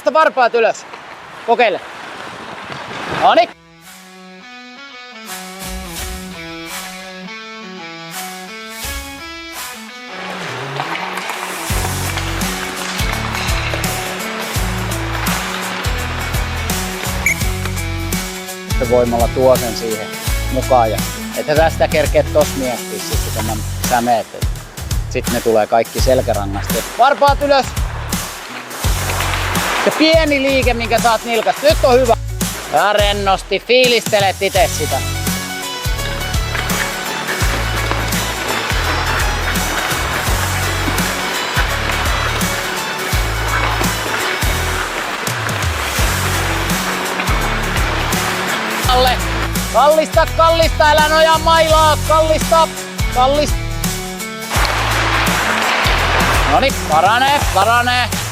Nosta varpaat ylös. Kokeile. Noniin. Voimalla tuo sen siihen mukaan ja että tästä kerkeet tos miettiä sitten kun sä meet. Sitten ne tulee kaikki selkärangasta. Varpaat ylös. Se pieni liike minkä saat nilkasta. Nyt on hyvä. Ja rennosti. Fiilistelet itse sitä. Kallista, kallista, älä nojaa mailaa, kallista, kallista. Noniin, paranee, paranee.